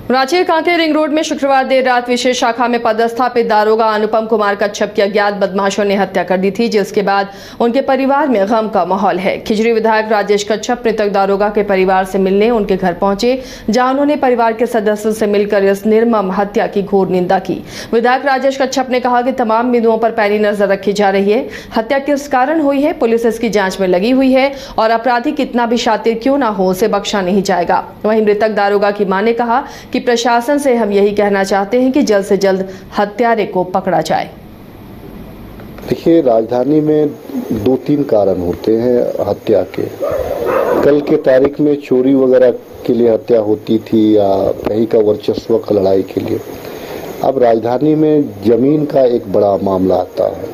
Ranchi Kanke ring road में शुक्रवार देर रात विशेष शाखा में पदस्थापित दारोगा अनुपम कुमार कच्छप की अज्ञात बदमाशों ने हत्या कर दी थी, जिसके बाद उनके परिवार में गम का माहौल है। खिजरी विधायक राजेश कच्छप मृतक दारोगा के परिवार से मिलने उनके घर पहुंचे, जहां उन्होंने परिवार के सदस्यों से मिलकर इस निर्मम हत्या की घोर निंदा की। विधायक राजेश कच्छप ने कहा कि तमाम बिंदुओं पर पैनी नजर रखी जा रही है। हत्या किस कारण हुई है, पुलिस इसकी जांच में लगी हुई है और अपराधी कितना भी शातिर क्यों ना हो, उसे बख्शा नहीं जाएगा। वहीं मृतक दारोगा की मां ने कहा कि प्रशासन से हम यही कहना चाहते हैं कि जल्द से जल्द हत्यारे को पकड़ा जाए। देखिए, राजधानी में 2-3 कारण होते हैं हत्या के। कल के तारीख में चोरी वगैरह के लिए हत्या होती थी या कहीं का वर्चस्व का लड़ाई के लिए। अब राजधानी में जमीन का एक बड़ा मामला आता है,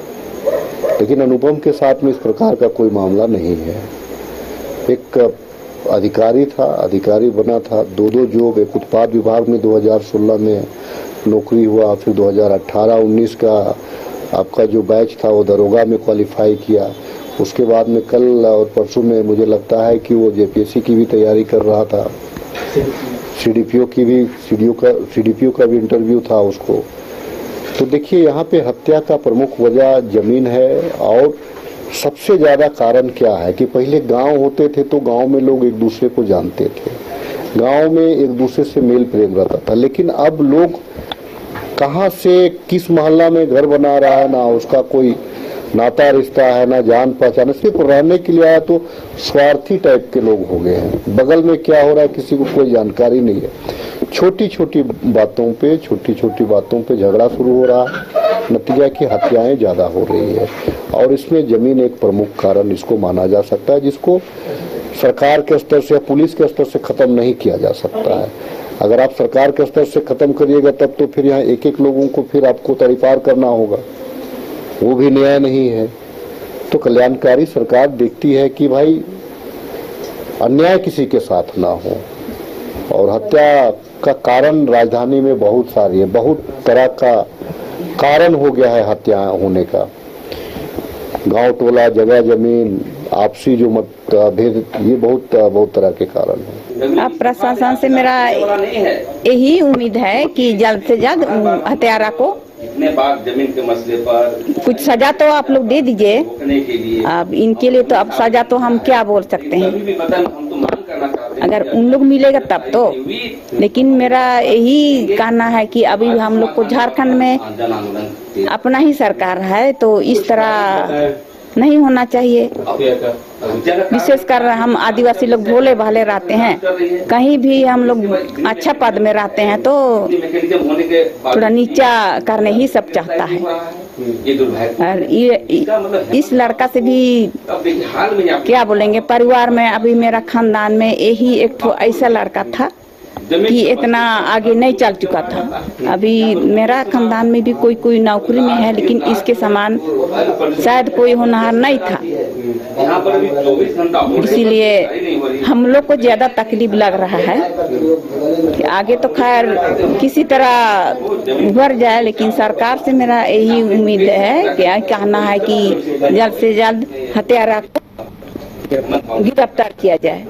लेकिन अनुपम के साथ में इस प्रकार का कोई मामला नहीं है। एक अधिकारी था, अधिकारी बना था, 2 जॉब, एक उत्पाद विभाग में 2016 में नौकरी हुआ, फिर 2018-19 का आपका जो बैच था वो दरोगा में क्वालिफाई किया। उसके बाद में कल और परसों में मुझे लगता है कि वो जेपीएससी की भी तैयारी कर रहा था, सीडीपीओ का भी इंटरव्यू था उसको। तो देखिए, यहाँ पे हत्या का प्रमुख वजह जमीन है। और सबसे ज्यादा कारण क्या है कि पहले गांव होते थे तो गांव में लोग एक दूसरे को जानते थे, गांव में एक दूसरे से मेल प्रेम रहता था। लेकिन अब लोग कहां से किस मोहल्ला में घर बना रहा है, ना उसका कोई नाता रिश्ता है, ना जान पहचान, सिर्फ रहने के लिए आया तो स्वार्थी टाइप के लोग हो गए हैं। बगल में क्या हो रहा है किसी को कोई जानकारी नहीं है। छोटी छोटी बातों पे झगड़ा शुरू हो रहा है, नतीजा की हत्याएं ज्यादा हो रही है। और इसमें जमीन एक प्रमुख कारण इसको माना जा सकता है, जिसको सरकार के स्तर से या पुलिस के स्तर से खत्म नहीं किया जा सकता है। अगर आप सरकार के स्तर से खत्म करिएगा तब तो फिर यहाँ एक लोगों को फिर आपको तड़ीपार करना होगा, वो भी न्याय नहीं है। तो कल्याणकारी सरकार देखती है कि भाई अन्याय किसी के साथ ना हो। और हत्या का कारण राजधानी में बहुत सारी है, बहुत तरह का कारण हो गया है हत्या होने का। गांव टोला, जगह जमीन, आपसी जो मतभेद, ये बहुत तरह के कारण है। अब प्रशासन से मेरा यही उम्मीद है कि जल्द से जल्द हत्यारा को जमीन के मसले पर कुछ सजा तो आप लोग दे दीजिए। अब इनके लिए तो अब सजा तो हम क्या बोल सकते हैं, अगर उन लोग मिलेगा तब तो। लेकिन मेरा यही कहना है कि अभी हम लोग को झारखंड में अपना ही सरकार है, तो इस तरह नहीं होना चाहिए। विशेषकर हम आदिवासी लोग भोले भाले रहते हैं, कहीं भी हम लोग अच्छा पद में रहते हैं तो थोड़ा नीचा करने ही सब चाहता है। और ये इस लड़का से भी क्या बोलेंगे, परिवार में अभी मेरा खानदान में यही एक ठो ऐसा लड़का था कि इतना आगे नहीं चल चुका था। अभी मेरा खानदान में भी कोई नौकरी में है, लेकिन इसके समान शायद कोई होनहार नहीं था। इसीलिए हम लोग को ज्यादा तकलीफ लग रहा है कि आगे तो खैर किसी तरह उभर जाए, लेकिन सरकार से मेरा यही उम्मीद है कि कहना है कि जल्द से जल्द हत्यारा को गिरफ्तार किया जाए।